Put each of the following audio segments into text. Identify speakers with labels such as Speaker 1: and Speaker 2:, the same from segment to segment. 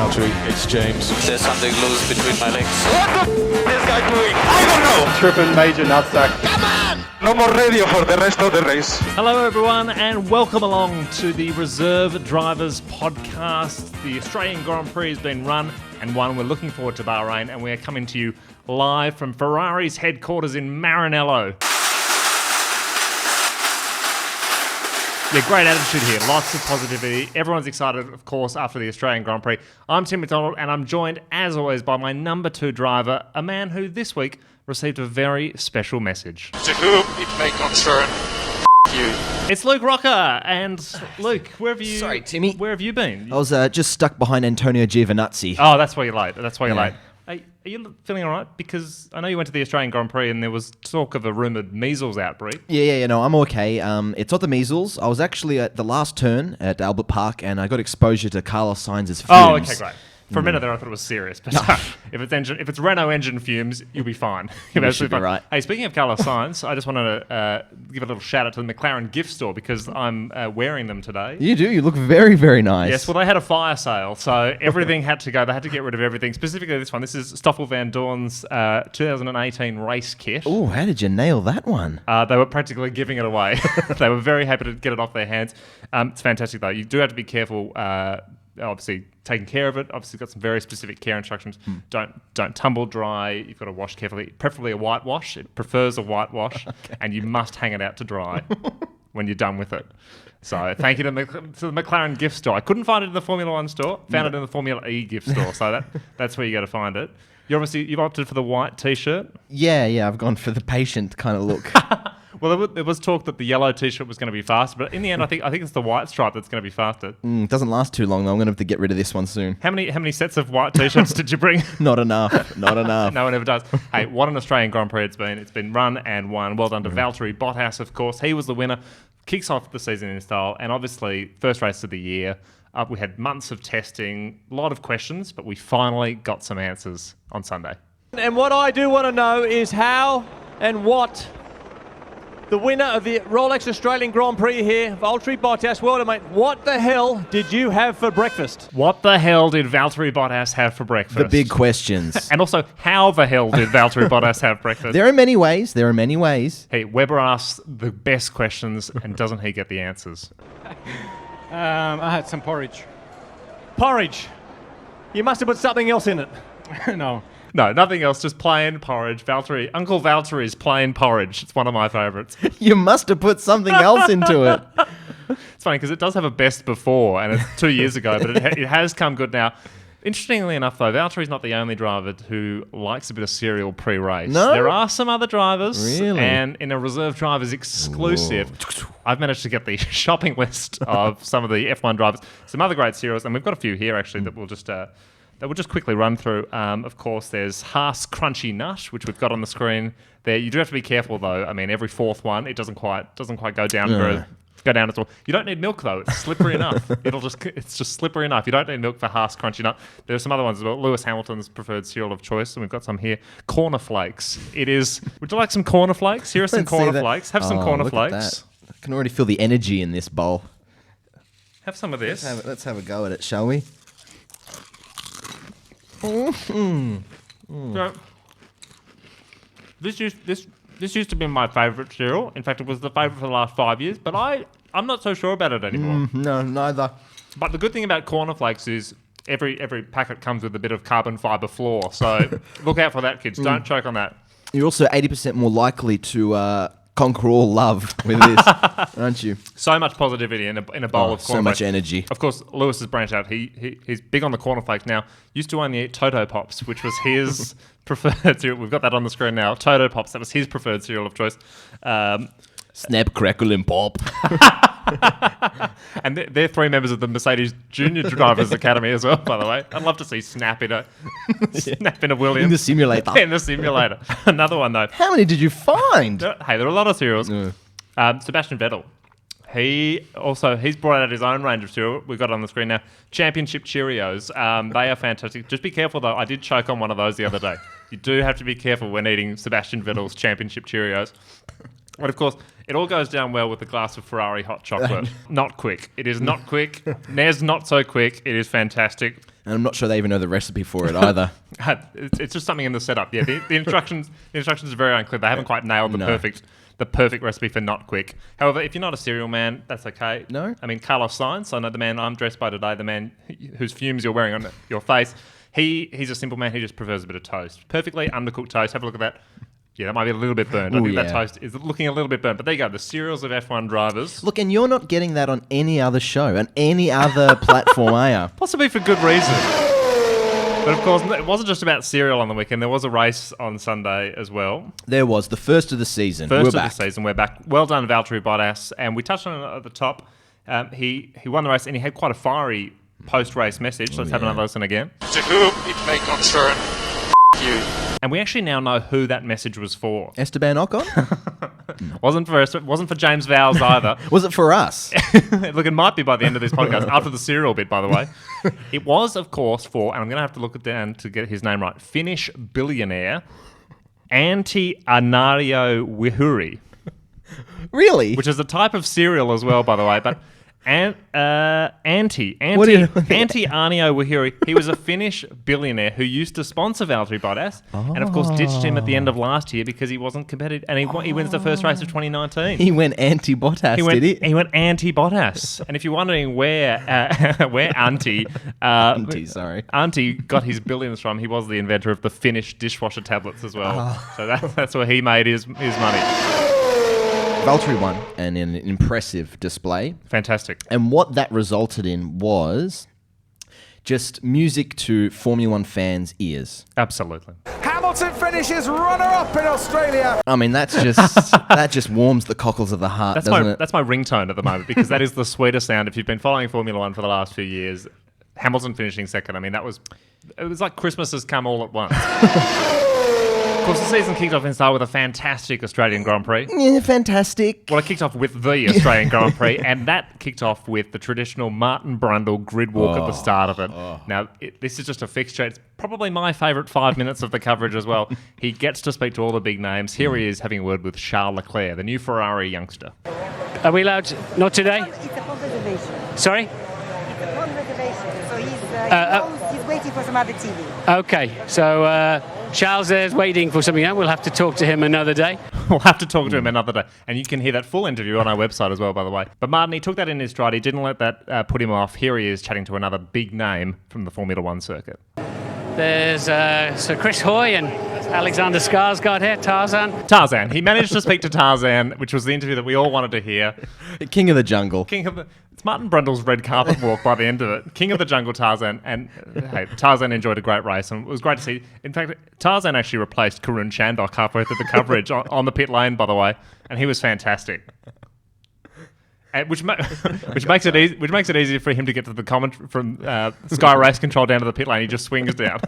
Speaker 1: Valtteri, it's James.
Speaker 2: There's something loose between my legs.
Speaker 3: What the is this guy doing? I don't know.
Speaker 4: Tripping major nutsack.
Speaker 3: Come on! No more radio for the rest of the race.
Speaker 5: Hello everyone and welcome along to the Reserve Drivers Podcast. The Australian Grand Prix has been run and won. We're looking forward to Bahrain and we're coming to you live from Ferrari's headquarters in Maranello. Yeah, great attitude here. Lots of positivity. Everyone's excited, of course, after the Australian Grand Prix. I'm Tim McDonald, and I'm joined, as always, by my number 2 driver, a man who this week received a very special message.
Speaker 1: To whom it may concern, you.
Speaker 5: It's Luke Rocker, and Luke, where have you?
Speaker 6: Sorry, Timmy.
Speaker 5: Where have you been?
Speaker 6: I was just stuck behind Antonio Giovinazzi.
Speaker 5: Oh, that's why you're late. That's why you're
Speaker 6: Yeah.
Speaker 5: late. Hey, are you feeling all right? Because I know you went to the Australian Grand Prix and there was talk of a rumoured measles outbreak.
Speaker 6: Yeah, no, I'm okay. It's not the measles. I was actually at the last turn at Albert Park and I got exposure to Carlos Sainz's fumes.
Speaker 5: Oh, okay, great. For a minute there, I thought it was serious. But if it's Renault engine fumes, you'll be fine.
Speaker 6: You should be right.
Speaker 5: Hey, speaking of Carlos Sainz, I just wanted to give a little shout out to the McLaren gift store because I'm wearing them today.
Speaker 6: You do. You look very, very nice.
Speaker 5: Yes, well, they had a fire sale, so everything had to go. They had to get rid of everything. Specifically this one. This is Stoffel Van Dorn's 2018 race kit.
Speaker 6: Oh, how did you nail that one?
Speaker 5: They were practically giving it away. They were very happy to get it off their hands. It's fantastic, though. You do have to be careful, obviously, taking care of it. Obviously, got some very specific care instructions. Don't tumble dry. You've got to wash carefully, preferably a whitewash. It prefers a whitewash, and you must hang it out to dry when you're done with it. So thank you to the McLaren gift store. I couldn't find it in the Formula 1 store. Found it in the Formula E gift store. So that's where you got to find it. You've opted for the white T-shirt.
Speaker 6: Yeah, I've gone for the patient kind of look.
Speaker 5: Well, there was talk that the yellow T-shirt was going to be faster, but in the end, I think it's the white stripe that's going to be faster.
Speaker 6: It doesn't last too long though. I'm going to have to get rid of this one soon.
Speaker 5: How many sets of white T-shirts did you bring?
Speaker 6: Not enough. Not enough.
Speaker 5: No one ever does. Hey, what an Australian Grand Prix it's been. It's been run and won. Well done to Valtteri Bottas, of course. He was the winner. Kicks off the season in style, and obviously first race of the year. We had months of testing, a lot of questions, but we finally got some answers on Sunday.
Speaker 7: And what I do want to know is how and what the winner of the Rolex Australian Grand Prix here, Valtteri Bottas, well, mate, what the hell did you have for breakfast?
Speaker 5: What the hell did Valtteri Bottas have for breakfast?
Speaker 6: The big questions.
Speaker 5: And also, how the hell did Valtteri Bottas have breakfast?
Speaker 6: There are many ways.
Speaker 5: Hey, Webber asks the best questions, and doesn't he get the answers?
Speaker 4: I had some porridge.
Speaker 7: Porridge. You must have put something else in it.
Speaker 4: No.
Speaker 5: No, nothing else, just plain porridge. Uncle Valtteri's plain porridge. It's one of my favourites.
Speaker 6: You must have put something else into it.
Speaker 5: It's funny because it does have a best before, and it's 2 years ago, but it has come good now. Interestingly enough, though, Valtteri's not the only driver who likes a bit of cereal pre-race.
Speaker 6: No?
Speaker 5: There are some other drivers,
Speaker 6: Really?
Speaker 5: And in a Reserve Drivers exclusive, I've managed to get the shopping list of some of the F1 drivers, some other great cereals, and we've got a few here actually that we'll just quickly run through. Of course, there's Haas Crunchy Nut, which we've got on the screen there. You do have to be careful, though. I mean, every fourth one, it doesn't quite go down as well. You don't need milk, though. It's slippery enough. It's just slippery enough. You don't need milk for Haas Crunchy Nut. There are some other ones as well. Lewis Hamilton's preferred cereal of choice, and we've got some here. Corner Flakes. It is. Would you like some corner flakes? Here are some corner flakes. Have some corner flakes.
Speaker 6: I can already feel the energy in this bowl.
Speaker 5: Have some of this.
Speaker 6: Let's have a go at it, shall we?
Speaker 5: So, this used to be my favourite cereal. In fact, it was the favourite for the last 5 years, but I'm not so sure about it anymore.
Speaker 6: No, neither.
Speaker 5: But the good thing about cornflakes is every packet comes with a bit of carbon fibre floor, so look out for that, kids. Don't choke on that.
Speaker 6: You're also 80% more likely to conquer all love with this, aren't you?
Speaker 5: So much positivity in a bowl of cornflakes.
Speaker 6: So much energy.
Speaker 5: Of course, Lewis has branched out. He's big on the cornflakes now. Used to only eat Toto Pops, which was his preferred cereal. We've got that on the screen now. Toto Pops, that was his preferred cereal of choice.
Speaker 6: Snap, crackle, and pop.
Speaker 5: And they're 3 members of the Mercedes Junior Drivers Academy as well, by the way. I'd love to see Snap in a Williams.
Speaker 6: In the simulator.
Speaker 5: In the simulator. Another one, though.
Speaker 6: How many did you find?
Speaker 5: Hey, there are a lot of cereals. Sebastian Vettel. He's brought out his own range of cereal. We've got it on the screen now. Championship Cheerios. They are fantastic. Just be careful, though. I did choke on one of those the other day. You do have to be careful when eating Sebastian Vettel's Championship Cheerios. But of course, it all goes down well with a glass of Ferrari hot chocolate. Not quick. It is not quick. Nair's not so quick. It is fantastic.
Speaker 6: And I'm not sure they even know the recipe for it either.
Speaker 5: It's just something in the setup. Yeah, the instructions are very unclear. They haven't quite nailed
Speaker 6: No.
Speaker 5: the perfect recipe for not quick. However, if you're not a cereal man, that's okay.
Speaker 6: No?
Speaker 5: I mean, Carlos Sainz, I know the man I'm dressed by today, the man whose fumes you're wearing on your face, he's a simple man. He just prefers a bit of toast. Perfectly undercooked toast. Have a look at that. Yeah, that might be a little bit burnt. I think that toast is looking a little bit burnt. But there you go, the cereals of F1 drivers.
Speaker 6: Look, and you're not getting that on any other show, on any other platform, are you?
Speaker 5: Possibly for good reason. But of course, it wasn't just about cereal on the weekend. There was a race on Sunday as well.
Speaker 6: There was the first of the season.
Speaker 5: We're
Speaker 6: back.
Speaker 5: We're back. Well done, Valtteri Bottas. And we touched on it at the top. He won the race and he had quite a fiery post-race message. Let's have another listen again.
Speaker 1: To whom it may concern, you.
Speaker 5: And we actually now know who that message was for.
Speaker 6: Esteban Ocon?
Speaker 5: Wasn't for James Vowles either.
Speaker 6: Was it for us?
Speaker 5: Look, it might be by the end of this podcast, after the cereal bit, by the way. It was, of course, for, and I'm going to have to look it down to get his name right, Finnish billionaire Antti-Aarnio Wihuri.
Speaker 6: Really?
Speaker 5: Which is a type of cereal as well, by the way. But Antti-Aarnio Wihuri, he was a Finnish billionaire who used to sponsor Valtteri Bottas, and of course ditched him at the end of last year because he wasn't competitive, and he wins the first race of 2019.
Speaker 6: He went anti-Bottas, did he?
Speaker 5: He went anti-Bottas. And if you're wondering where Antti got his billions from, he was the inventor of the Finnish dishwasher tablets as well. So that's where he made his money.
Speaker 6: Valtteri won, and in an impressive display.
Speaker 5: Fantastic.
Speaker 6: And what that resulted in was just music to Formula One fans' ears.
Speaker 5: Absolutely.
Speaker 8: Hamilton finishes runner-up in Australia.
Speaker 6: I mean, that just warms the cockles of the heart, doesn't it?
Speaker 5: That's my ringtone at the moment, because that is the sweetest sound. If you've been following Formula One for the last few years, Hamilton finishing second, I mean, it was like Christmas has come all at once. Of course, the season kicked off in style with a fantastic Australian Grand Prix.
Speaker 6: Yeah, fantastic.
Speaker 5: Well, it kicked off with the Australian Grand Prix, and that kicked off with the traditional Martin Brundle grid walk at the start of it. Now, this is just a fixture. It's probably my favourite 5 minutes of the coverage as well. He gets to speak to all the big names. Here he is having a word with Charles Leclerc, the new Ferrari youngster.
Speaker 9: Are we allowed to? Not today?
Speaker 10: It's upon reservation.
Speaker 9: Sorry?
Speaker 10: It's upon reservation. So he's waiting for some other TV.
Speaker 9: Okay, so Charles there's waiting for something else. We'll have to talk to him another day.
Speaker 5: We'll have to talk to him another day. And you can hear that full interview on our website as well, by the way. But Martin, he took that in his stride. He didn't let that put him off. Here he is chatting to another big name from the Formula One circuit.
Speaker 9: There's Sir Chris Hoy and Alexander Skarsgård here,
Speaker 5: Tarzan. He managed to speak to Tarzan, which was the interview that we all wanted to hear.
Speaker 6: King of the jungle.
Speaker 5: It's Martin Brundle's red carpet walk by the end of it. King of the jungle, Tarzan. And hey, Tarzan enjoyed a great race, and it was great to see. In fact, Tarzan actually replaced Karun Chandok halfway through the coverage on the pit lane, by the way, and he was fantastic. Which makes it easier for him to get to the comment from Sky Race Control down to the pit lane. He just swings down.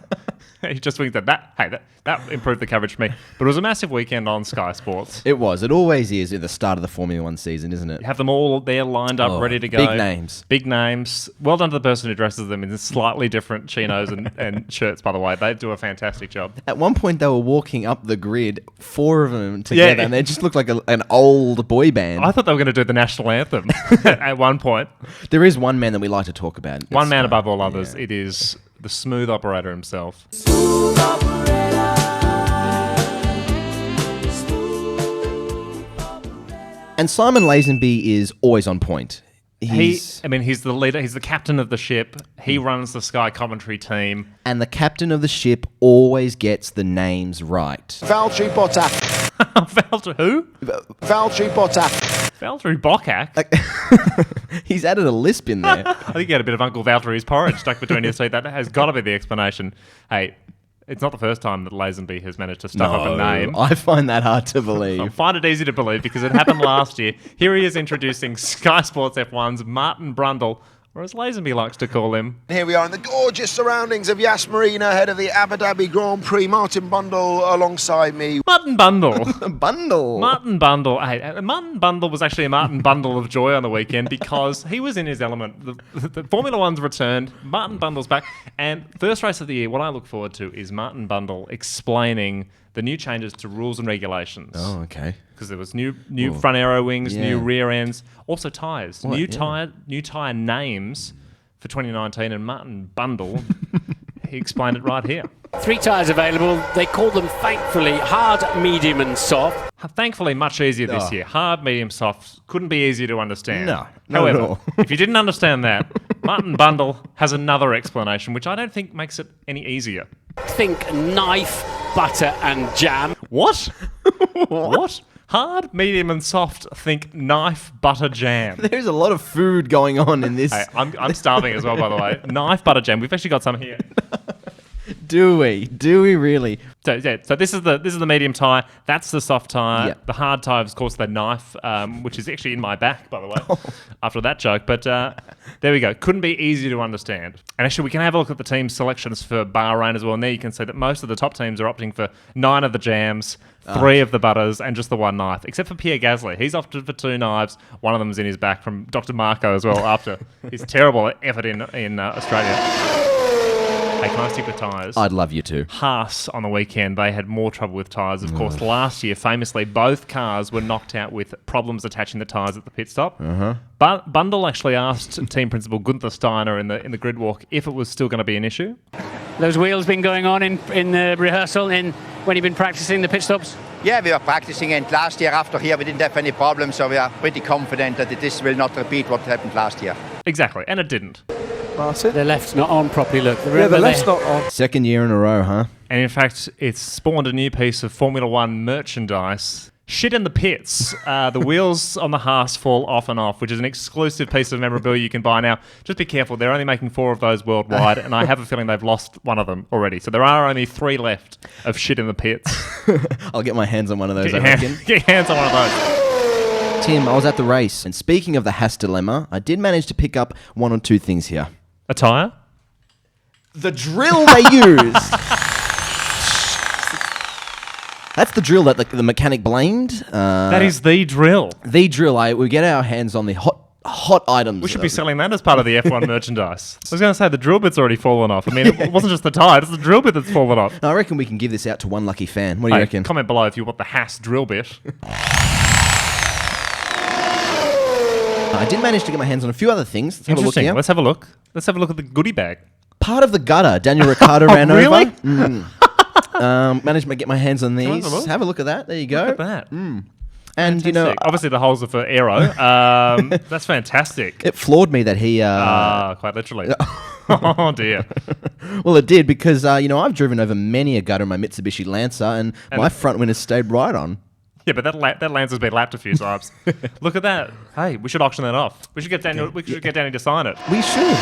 Speaker 5: He just swings down. That improved the coverage for me. But it was a massive weekend on Sky Sports.
Speaker 6: It was. It always is at the start of the Formula One season, isn't it?
Speaker 5: You have them all there lined up, ready to go.
Speaker 6: Big names.
Speaker 5: Big names. Well done to the person who dresses them in slightly different chinos and shirts, by the way. They do a fantastic job.
Speaker 6: At one point, they were walking up the grid, 4 of them together, and they just looked like an old boy band.
Speaker 5: I thought they were going to do the national anthem at one point.
Speaker 6: There is one man that we like to talk about.
Speaker 5: One man above all others. Yeah. It is the smooth operator himself.
Speaker 6: And Simon Lazenby is always on point.
Speaker 5: He's the leader. He's the captain of the ship. He runs the Sky commentary team.
Speaker 6: And the captain of the ship always gets the names right.
Speaker 8: Valtteri Bottas.
Speaker 5: Who?
Speaker 8: Valtteri Bottas.
Speaker 5: Valtteri Bokak?
Speaker 6: He's added a lisp in there.
Speaker 5: I think you had a bit of Uncle Valtteri's porridge stuck between his teeth. That has got to be the explanation. Hey, it's not the first time that Lazenby has managed to stuff up a name.
Speaker 6: I find that hard to believe.
Speaker 5: I find it easy to believe because it happened last year. Here he is introducing Sky Sports F1's Martin Brundle, or as Lazenby likes to call him.
Speaker 8: Here we are in the gorgeous surroundings of Yas Marina, ahead of the Abu Dhabi Grand Prix. Martin Brundle alongside me.
Speaker 5: Martin Bundle.
Speaker 6: Bundle.
Speaker 5: Martin Bundle. Hey, Martin Bundle was actually a Martin Bundle of joy on the weekend because he was in his element. The Formula One's returned. Martin Bundle's back. And first race of the year, what I look forward to is Martin Bundle explaining the new changes to rules and regulations.
Speaker 6: Oh, okay.
Speaker 5: Because there was new front aero wings, new
Speaker 6: Yeah.
Speaker 5: rear ends, also tyres.
Speaker 6: What?
Speaker 5: New tyre names for 2019, and Martin Brundle, he explained it right here.
Speaker 9: 3 tyres available. They call them, thankfully, hard, medium and soft.
Speaker 5: Thankfully, much easier this year. Hard, medium, soft couldn't be easier to understand.
Speaker 6: No, not at
Speaker 5: However,
Speaker 6: all.
Speaker 5: if you didn't understand that, Martin Brundle has another explanation, which I don't think makes it any easier.
Speaker 9: Think knife, butter and jam.
Speaker 5: What? What? Hard, medium, and soft. Think knife, butter, jam.
Speaker 6: There's a lot of food going on in this.
Speaker 5: Hey, I'm starving as well, by the way. Knife, butter, jam. We've actually got some here.
Speaker 6: Do we? Do we really?
Speaker 5: So this is the medium tyre. That's the soft tyre.
Speaker 6: Yeah.
Speaker 5: The hard tyre is, of course, the knife, which is actually in my back, by the way, after that joke. But there we go. Couldn't be easier to understand. And actually, we can have a look at the team selections for Bahrain as well. And there you can see that most of the top teams are opting for 9 of the jams, 3 of the butters, and just the 1 knife, except for Pierre Gasly. He's opted for 2 knives. One of them's in his back from Dr. Marco as well after his terrible effort in Australia. Hey, can I stick with tyres?
Speaker 6: I'd love you to.
Speaker 5: Haas on the weekend, they had more trouble with tyres. Of course, last year, famously, both cars were knocked out with problems attaching the tyres at the pit stop. But Brundle actually asked team principal Gunther Steiner in the grid walk if it was still going to be an issue.
Speaker 9: Those wheels been going on in the rehearsal when you've been practicing the pit stops?
Speaker 11: Yeah, we were practicing, and last year after here we didn't have any problems, so we are pretty confident that this will not repeat what happened last year.
Speaker 5: Exactly, and it didn't.
Speaker 4: Martin?
Speaker 9: The left's not on properly, look.
Speaker 4: Yeah, the left's not on.
Speaker 6: Second year in a row, huh?
Speaker 5: And in fact, it's spawned a new piece of Formula One merchandise. Shit in the pits. The wheels on the Haas fall off and off, which is an exclusive piece of memorabilia you can buy now. Just be careful, they're only making 4 of those worldwide, and I have a feeling they've lost one of them already. So there are only 3 left of shit in the pits.
Speaker 6: I'll get my hands on one of those,
Speaker 5: Get
Speaker 6: I reckon.
Speaker 5: your hands on one of those.
Speaker 6: Tim, I was at the race, and speaking of the Haas dilemma, I did manage to pick up 1 or 2 things here.
Speaker 5: A tyre?
Speaker 6: The drill they used. That's the drill that the mechanic blamed.
Speaker 5: That is the drill.
Speaker 6: The drill. We get our hands on the hot items.
Speaker 5: We should be selling that as part of the F1 merchandise. I was going to say, the drill bit's already fallen off. I mean, it wasn't just the tyre, it's the drill bit that's fallen off.
Speaker 6: I reckon we can give this out to one lucky fan. What do you reckon?
Speaker 5: Comment below if you want the Haas drill bit.
Speaker 6: I did manage to get my hands on a few other things. Let's have a look here.
Speaker 5: Let's have a look. Let's have a look at the goodie bag.
Speaker 6: Part of the gutter, Daniel Ricciardo ran
Speaker 5: really?
Speaker 6: over. Managed to get my hands on these. Have a look at that. There you go.
Speaker 5: Look at that.
Speaker 6: And,
Speaker 5: fantastic.
Speaker 6: you know...
Speaker 5: Obviously, the holes are for aero. That's fantastic.
Speaker 6: It floored me that he...
Speaker 5: quite literally. Oh, dear.
Speaker 6: Well, it did because, you know, I've driven over many a gutter in my Mitsubishi Lancer and my front wing has stayed right on.
Speaker 5: Yeah, but that Lancer's been lapped a few times. Look at that. Hey, we should auction that off. We should get Daniel. We should get Danny to sign it.
Speaker 6: We should.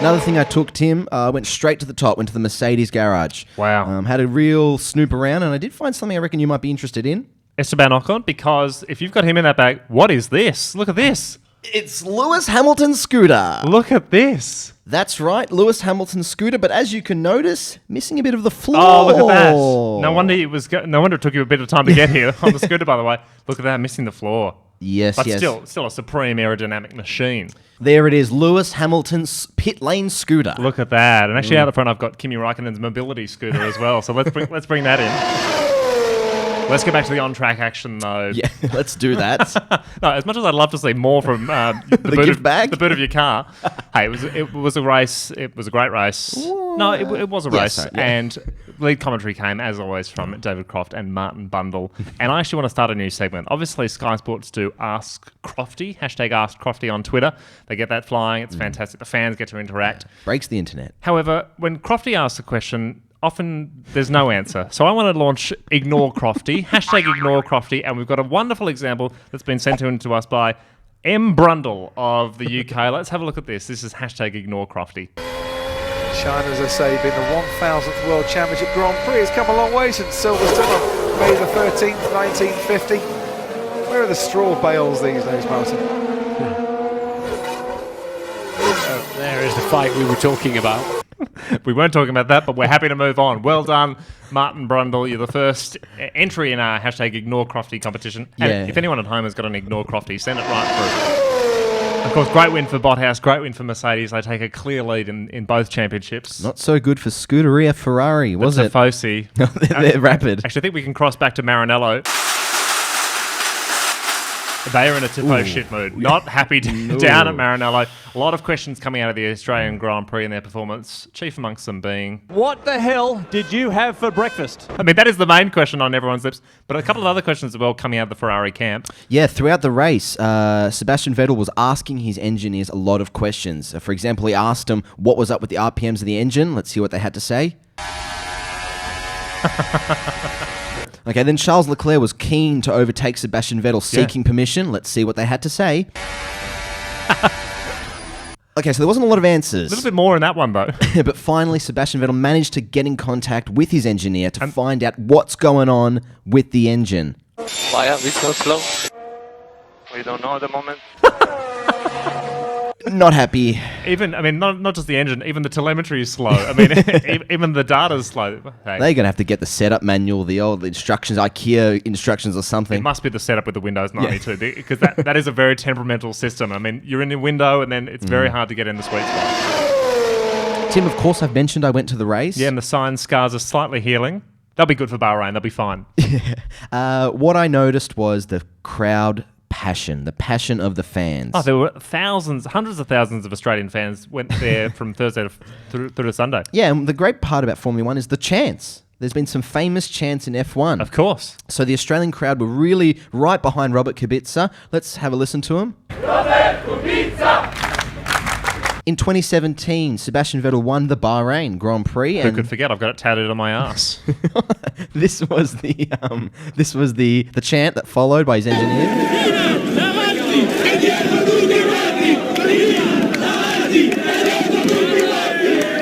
Speaker 6: Another thing I took, Tim, went straight to the top, went to the Mercedes garage.
Speaker 5: Wow.
Speaker 6: Had a real snoop around, and I did find something I reckon you might be interested in.
Speaker 5: Esteban Ocon, because if you've got him in that bag, what is this? Look at this.
Speaker 6: It's Lewis Hamilton's scooter.
Speaker 5: Look at this.
Speaker 6: That's right, Lewis Hamilton's scooter, but as you can notice, missing a bit of the floor.
Speaker 5: Oh, look at that. No wonder it took you a bit of time to get here on the scooter, by the way. Look at that, missing the floor.
Speaker 6: Yes,
Speaker 5: but
Speaker 6: yes.
Speaker 5: still a supreme aerodynamic machine.
Speaker 6: There it is, Lewis Hamilton's pit lane scooter.
Speaker 5: Look at that. And actually out the front, I've got Kimi Raikkonen's mobility scooter as well. So let's bring that in. Let's get back to the on-track action, though.
Speaker 6: Yeah, let's do that.
Speaker 5: No, as much as I'd love to see more from the
Speaker 6: gift bag?
Speaker 5: the boot of your car. Hey, it was a race. It was a great race. No, it was a race.
Speaker 6: Sorry, yeah.
Speaker 5: And lead commentary came, as always, from David Croft and Martin Brundle. And I actually want to start a new segment. Obviously, Sky Sports do Ask Crofty, #AskCrofty on Twitter. They get that flying. It's fantastic. The fans get to interact.
Speaker 6: Breaks the internet.
Speaker 5: However, when Crofty asks a question, often there's no answer. So I want to launch Ignore Crofty, #Ignore Crofty, and we've got a wonderful example that's been sent in to us by M. Brundle of the UK. Let's have a look at this. This is #Ignore Crofty.
Speaker 12: China, as I say, been the 1000th World Championship Grand Prix. It's come a long way since Silverstone on May the 13th, 1950. Where are the straw bales these days, Martin?
Speaker 9: Oh, there is the fight we were talking about.
Speaker 5: We weren't talking about that, but we're happy to move on. Well done, Martin Brundle. You're the first entry in our #Ignore Crofty competition. And if anyone at home has got an Ignore Crofty, send it right through. Of course, great win for Bottas, great win for Mercedes. They take a clear lead in both championships.
Speaker 6: Not so good for Scuderia Ferrari, was it?
Speaker 5: Tifosi.
Speaker 6: They're rapid.
Speaker 5: Actually, I think we can cross back to Maranello. They are in a Tifo shit mood. Not happy down at Maranello. A lot of questions coming out of the Australian Grand Prix and their performance, chief amongst them being...
Speaker 7: What the hell did you have for breakfast?
Speaker 5: I mean, that is the main question on everyone's lips, but a couple of other questions as well coming out of the Ferrari camp.
Speaker 6: Yeah, throughout the race, Sebastian Vettel was asking his engineers a lot of questions. For example, he asked them what was up with the RPMs of the engine. Let's see what they had to say. Okay, then Charles Leclerc was keen to overtake Sebastian Vettel, seeking permission. Let's see what they had to say. Okay, so there wasn't a lot of answers.
Speaker 5: A little bit more in that one, though.
Speaker 6: But finally, Sebastian Vettel managed to get in contact with his engineer to find out what's going on with the engine.
Speaker 2: Why are we so slow? We don't know at the moment.
Speaker 6: Not happy.
Speaker 5: Even, I mean, not just the engine, even the telemetry is slow. I mean, even the data's slow. Hey.
Speaker 6: They're going to have to get the setup manual, the old instructions, IKEA instructions or something.
Speaker 5: It must be the setup with the Windows 92, because that is a very temperamental system. I mean, you're in a window and then it's very hard to get in the sweet spot.
Speaker 6: Tim, of course, I've mentioned I went to the race.
Speaker 5: Yeah, and the sign scars are slightly healing. They'll be good for Bahrain. They'll be fine.
Speaker 6: What I noticed was the crowd passion, the passion of the fans.
Speaker 5: Oh, there were thousands, hundreds of thousands of Australian fans went there from Thursday through to Sunday.
Speaker 6: Yeah, and the great part about Formula 1 is the chants. There's been some famous chants in F1.
Speaker 5: Of course.
Speaker 6: So the Australian crowd were really right behind Robert Kubica. Let's have a listen to him.
Speaker 13: Robert Kubica!
Speaker 6: In 2017, Sebastian Vettel won the Bahrain Grand Prix.
Speaker 5: Who could forget? I've got it tatted on my ass.
Speaker 6: This was the chant that followed by his engineer.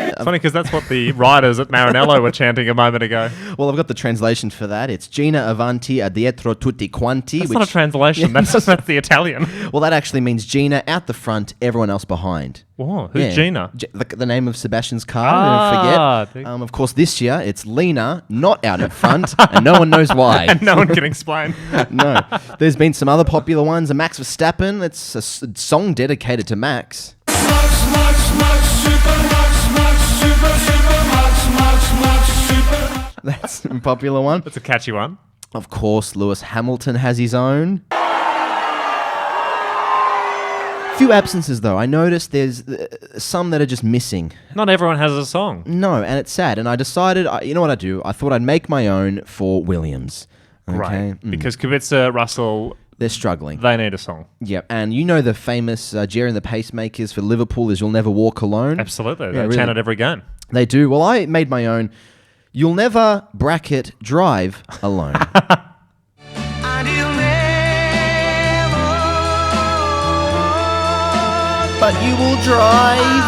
Speaker 5: It's funny because that's what the riders at Maranello were chanting a moment ago.
Speaker 6: Well, I've got the translation for that. It's Gina avanti a dietro tutti quanti.
Speaker 5: That's not a translation. Yeah, that's the Italian.
Speaker 6: Well, that actually means Gina out the front, everyone else behind.
Speaker 5: Whoa, who's Gina?
Speaker 6: The name of Sebastian's car. Forget. Of course, this year it's Lena, not out in front, and no one knows why.
Speaker 5: And no one can explain.
Speaker 6: No. There's been some other popular ones. A Max Verstappen. It's a song dedicated to Max. That's a popular one.
Speaker 5: That's a catchy one.
Speaker 6: Of course, Lewis Hamilton has his own. Few absences, though. I noticed there's some that are just missing.
Speaker 5: Not everyone has a song.
Speaker 6: No, and it's sad. And I decided, you know what I'd do? I thought I'd make my own for Williams. Okay?
Speaker 5: Right. Because Kubica, Russell...
Speaker 6: They're struggling.
Speaker 5: They need a song.
Speaker 6: Yep. And you know the famous Jerry and the Pacemakers for Liverpool is You'll Never Walk Alone?
Speaker 5: Absolutely. They chant it every game.
Speaker 6: They do. Well, I made my own. You'll never bracket drive alone. And you'll never, but you will drive.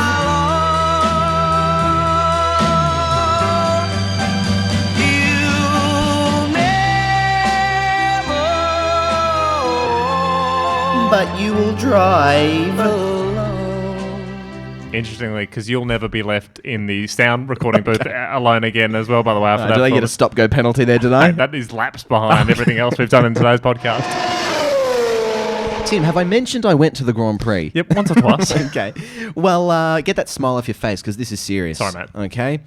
Speaker 6: You'll never, but you will drive alone.
Speaker 5: Interestingly, because you'll never be left in the sound recording booth alone again as well, by the way. After that,
Speaker 6: did I get a stop-go penalty there, did I?
Speaker 5: That is laps behind everything else we've done in today's podcast.
Speaker 6: Tim, have I mentioned I went to the Grand Prix?
Speaker 5: Yep, once or twice.
Speaker 6: Okay. Well, get that smile off your face, because this is serious.
Speaker 5: Sorry, mate.
Speaker 6: Okay?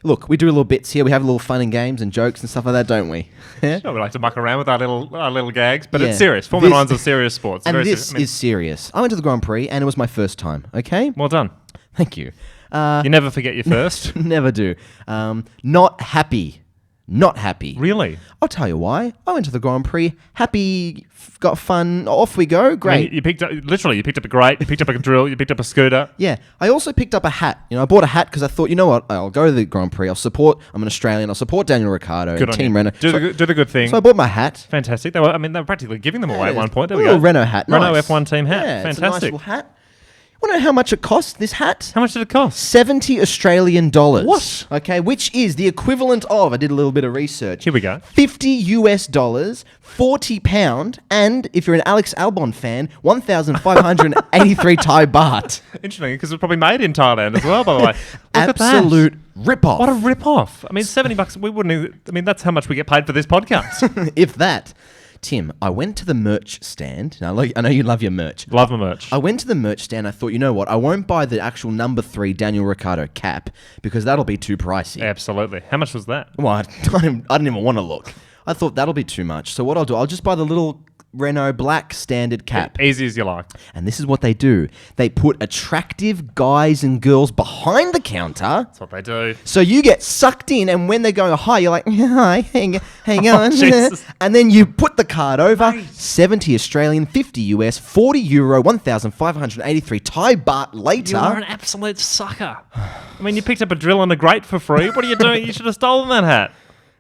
Speaker 6: Look, we do little bits here. We have a little fun and games and jokes and stuff like that, don't we?
Speaker 5: Sure, we like to muck around with our little gags, but it's serious. Formula 1's a serious sport.
Speaker 6: And this is serious. I went to the Grand Prix, and it was my first time, okay?
Speaker 5: Well done.
Speaker 6: Thank you.
Speaker 5: You never forget your first?
Speaker 6: Never do. Not happy. Not happy.
Speaker 5: Really?
Speaker 6: I'll tell you why. I went to the Grand Prix, happy, got fun, off we go, great.
Speaker 5: I mean, you picked up a grate, you picked up a drill, you picked up a scooter.
Speaker 6: Yeah. I also picked up a hat. I bought a hat because I thought, you know what, I'll go to the Grand Prix, I'm an Australian, I'll support Daniel Ricciardo and Team Renault.
Speaker 5: Do the good thing.
Speaker 6: So I bought my hat.
Speaker 5: Fantastic. They were practically giving them away at one point. There we
Speaker 6: go.
Speaker 5: A
Speaker 6: Renault hat.
Speaker 5: Renault
Speaker 6: Nice.
Speaker 5: F1 team hat.
Speaker 6: Yeah,
Speaker 5: Fantastic.
Speaker 6: It's a nice little hat. Want to know how much it cost, this hat?
Speaker 5: How much did it cost?
Speaker 6: 70 Australian dollars.
Speaker 5: What?
Speaker 6: Okay, which is the equivalent of, I did a little bit of research.
Speaker 5: Here we go.
Speaker 6: $50 US, £40, and if you're an Alex Albon fan, 1,583 Thai baht.
Speaker 5: Interesting, because it was probably made in Thailand as well, by the way.
Speaker 6: Absolute rip-off.
Speaker 5: What a rip-off. I mean, $70, we wouldn't even, that's how much we get paid for this podcast.
Speaker 6: If that. Tim, I went to the merch stand. Now, I know you love your merch.
Speaker 5: Love my merch.
Speaker 6: I went to the merch stand. I thought, you know what? I won't buy the actual number 3 Daniel Ricciardo cap because that'll be too pricey.
Speaker 5: Absolutely. How much was that?
Speaker 6: Well, I didn't even want to look. I thought that'll be too much. So what I'll do, I'll just buy the little Renault black standard cap.
Speaker 5: Easy as you like.
Speaker 6: And this is what they do. They put attractive guys and girls behind the counter.
Speaker 5: That's what they do.
Speaker 6: So you get sucked in, and when they're going, hi, you're like, hi, hang on.
Speaker 5: Jesus.
Speaker 6: And then you put the card over, 70 Australian, 50 US, 40 euro, 1,583 Thai baht later.
Speaker 5: You are an absolute sucker. I mean, you picked up a drill and a grate for free. What are you doing? You should have stolen that hat.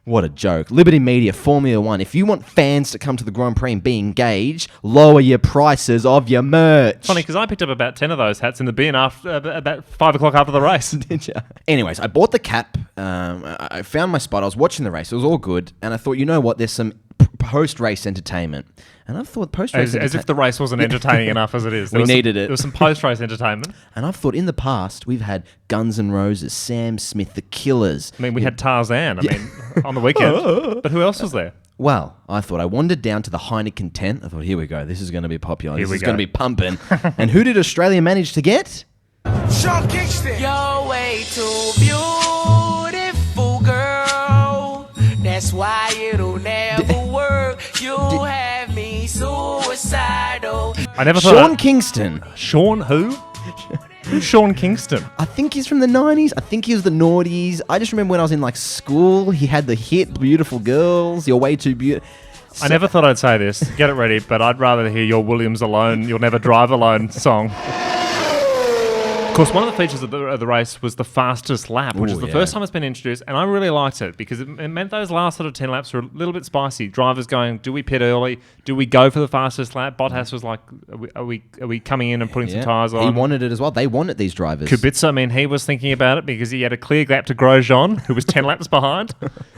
Speaker 6: What a joke. Liberty Media, Formula One. If you want fans to come to the Grand Prix and be engaged, lower your prices of your merch.
Speaker 5: Funny, because I picked up about 10 of those hats in the bin after about 5 o'clock after the race.
Speaker 6: Did you? Anyways, I bought the cap. I found my spot. I was watching the race. It was all good. And I thought, you know what? There's some post-race entertainment. And I thought post-race
Speaker 5: As if the race wasn't entertaining enough as it is.
Speaker 6: We needed it.
Speaker 5: There was some post-race entertainment.
Speaker 6: And I've thought in the past, we've had Guns N' Roses, Sam Smith, The Killers.
Speaker 5: I mean, we had Tarzan, on the weekend. But who else was there?
Speaker 6: Well, I thought I wandered down to the Heineken tent. I thought, here we go. This is going to be popular. This is going to be pumping. And who did Australia manage to get?
Speaker 13: Sean Kingston. You're way too beautiful, girl. That's why it'll never work. You have me suicidal.
Speaker 5: I never
Speaker 6: thought Sean Kingston.
Speaker 5: Sean who? Who's Sean Kingston?
Speaker 6: I think he's from the 90s. I think he was the noughties. I just remember when I was in school, he had the hit Beautiful Girls, You're Way Too Beautiful.
Speaker 5: I never thought I'd say this. Get it ready, but I'd rather hear your Williams Alone, You'll Never Drive Alone song. Of course, one of the features of the race was the fastest lap, which is the first time it's been introduced, and I really liked it because it meant those last sort of 10 laps were a little bit spicy. Drivers going, do we pit early? Do we go for the fastest lap? Bottas was like, are we coming in and putting some tyres on?
Speaker 6: He wanted it as well. They wanted these drivers.
Speaker 5: Kubica, I mean, he was thinking about it because he had a clear gap to Grosjean, who was 10 laps behind.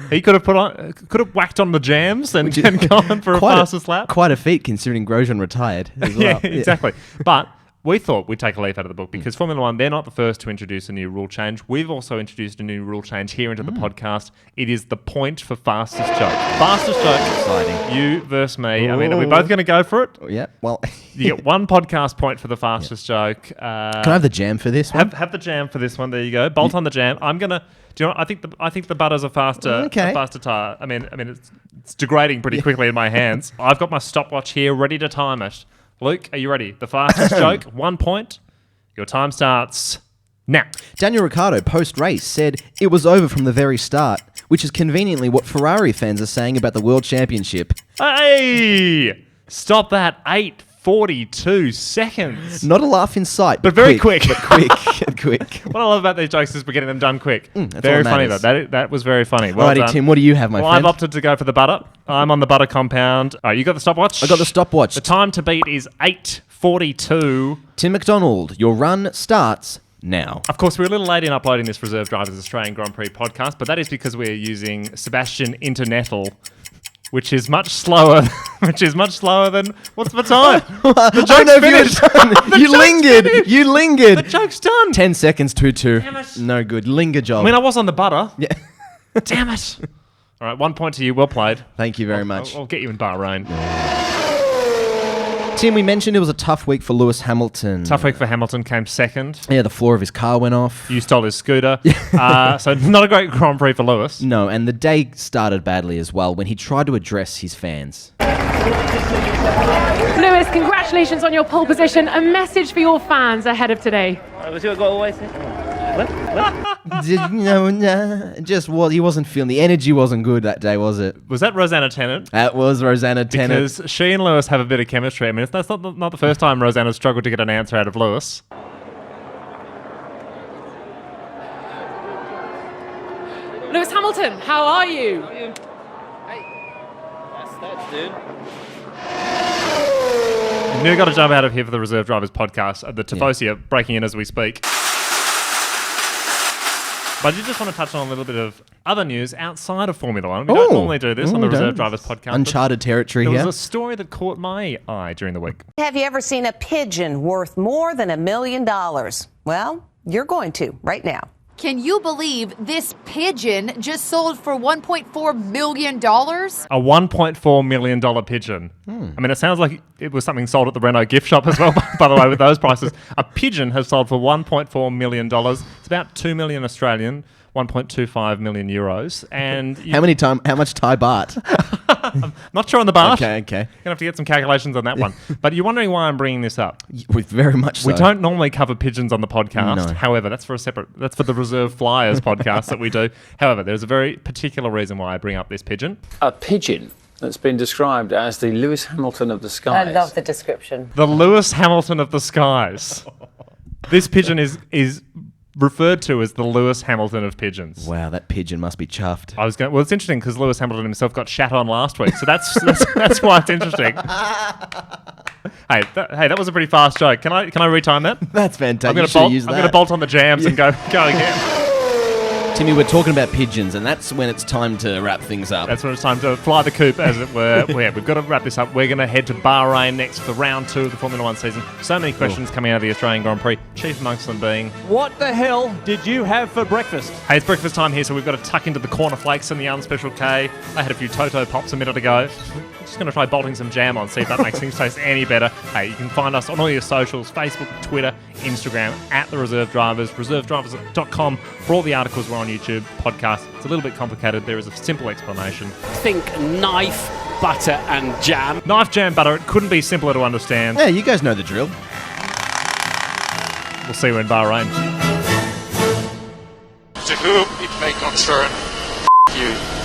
Speaker 5: He could have whacked on the jams and gone for a fastest lap.
Speaker 6: Quite a feat considering Grosjean retired as well.
Speaker 5: Yeah, exactly. But we thought we'd take a leaf out of the book because Formula One, they're not the first to introduce a new rule change. We've also introduced a new rule change here into the podcast. It is the point for fastest joke. Fastest joke.
Speaker 6: Exciting.
Speaker 5: You versus me. I mean, are we both going to go for it?
Speaker 6: Yeah, well.
Speaker 5: You get one podcast point for the fastest joke.
Speaker 6: Can I have the jam for this one?
Speaker 5: Have the jam for this one. There you go. Bolt on the jam. I'm going to... Do you know what? I think the Butter's a faster tire. I mean, it's degrading pretty quickly in my hands. I've got my stopwatch here ready to time it. Luke, are you ready? The fastest joke, 1 point. Your time starts now.
Speaker 6: Daniel Ricciardo, post-race, said it was over from the very start, which is conveniently what Ferrari fans are saying about the World Championship.
Speaker 5: Hey! Stop that. 8:42 seconds.
Speaker 6: Not a laugh in sight.
Speaker 5: But very quick.
Speaker 6: But quick. Quick.
Speaker 5: What I love about these jokes is we're getting them done quick.
Speaker 6: That's
Speaker 5: very
Speaker 6: all
Speaker 5: funny,
Speaker 6: matters.
Speaker 5: though. That was very funny. Well
Speaker 6: Alrighty,
Speaker 5: done.
Speaker 6: Tim, what do you have, my friend?
Speaker 5: I've opted to go for the butter. I'm on the butter compound. All right, you got the stopwatch?
Speaker 6: I got the stopwatch.
Speaker 5: The time to beat is 8:42.
Speaker 6: Tim McDonald, your run starts now.
Speaker 5: Of course, we're a little late in uploading this Reserve Drivers Australian Grand Prix podcast, but that is because we're using Sebastian Internetal, which is much slower. Than what's the time? The joke's finished.
Speaker 6: You lingered.
Speaker 5: The joke's done.
Speaker 6: 10 seconds, 2-2.
Speaker 5: Damn it.
Speaker 6: No good. Linger job.
Speaker 5: I mean, I was on the butter.
Speaker 6: Yeah.
Speaker 5: Damn it. All right, 1 point to you. Well played.
Speaker 6: Thank you very much.
Speaker 5: I'll get you in Bahrain.
Speaker 6: Tim, we mentioned it was a tough week for Lewis Hamilton.
Speaker 5: Tough week for Hamilton, came second.
Speaker 6: Yeah, the floor of his car went off.
Speaker 5: You stole his scooter. So not a great Grand Prix for Lewis.
Speaker 6: No, and the day started badly as well when he tried to address his fans.
Speaker 14: Lewis, congratulations on your pole position. A message for your fans ahead of today.
Speaker 6: He wasn't feeling the energy wasn't good that day, was it?
Speaker 5: Was that Rosanna Tennant?
Speaker 6: That was Rosanna Tennant.
Speaker 5: Because she and Lewis have a bit of chemistry. I mean, that's not the first time Rosanna struggled to get an answer out of Lewis.
Speaker 14: Lewis Hamilton, how are you?
Speaker 15: Hey, that's dude.
Speaker 5: We've got to jump out of here for the Reserve Drivers podcast. The Tifosi breaking in as we speak. But I did just want to touch on a little bit of other news outside of Formula One. We don't normally do this on the Reserve Drivers podcast.
Speaker 6: Uncharted territory here.
Speaker 5: There was a story that caught my eye during the week.
Speaker 16: Have you ever seen a pigeon worth more than $1 million? Well, you're going to right now.
Speaker 15: Can you believe this pigeon just sold for $1.4 million?
Speaker 5: A $1.4 million pigeon. I mean, it sounds like it was something sold at the Renault gift shop as well, by the way, with those prices. A pigeon has sold for $1.4 million. It's about 2 million Australian, 1.25 million euros. And
Speaker 6: how much Thai baht?
Speaker 5: I'm not sure on the baht.
Speaker 6: Okay.
Speaker 5: Gonna have to get some calculations on that one. But you're wondering why I'm bringing this up?
Speaker 6: Very much so.
Speaker 5: We don't normally cover pigeons on the podcast.
Speaker 6: No.
Speaker 5: However, that's for the Reserve Flyers podcast that we do. However, there's a very particular reason why I bring up this pigeon.
Speaker 16: A pigeon that's been described as the Lewis Hamilton of the skies.
Speaker 17: I love the description.
Speaker 5: The Lewis Hamilton of the skies. This pigeon is referred to as the Lewis Hamilton of pigeons.
Speaker 6: Wow, that pigeon must be chuffed.
Speaker 5: Well, it's interesting because Lewis Hamilton himself got shat on last week, so that's why it's interesting. Hey, that was a pretty fast joke. Can I retime that?
Speaker 6: That's fantastic.
Speaker 5: I'm going to bolt on the jams and go again.
Speaker 6: Timmy, we're talking about pigeons, and that's when it's time to wrap things up.
Speaker 5: That's when it's time to fly the coop, as it were. We've got to wrap this up. We're going to head to Bahrain next for round 2 of the Formula 1 season. So many questions coming out of the Australian Grand Prix, chief amongst them being...
Speaker 7: What the hell did you have for breakfast?
Speaker 5: Hey, it's breakfast time here, so we've got to tuck into the corner flakes and the unspecial K. I had a few Toto Pops a minute ago. Just going to try bolting some jam on, see if that makes things taste any better. Hey, you can find us on all your socials, Facebook, Twitter, Instagram, at The Reserve Drivers, reservedrivers.com for all the articles. We're on YouTube, podcast. It's a little bit complicated. There is a simple explanation.
Speaker 9: Think knife, butter and jam.
Speaker 5: Knife, jam, butter. It couldn't be simpler to understand.
Speaker 6: Yeah, you guys know the drill.
Speaker 5: We'll see you in Bahrain.
Speaker 1: To whom it may concern, you.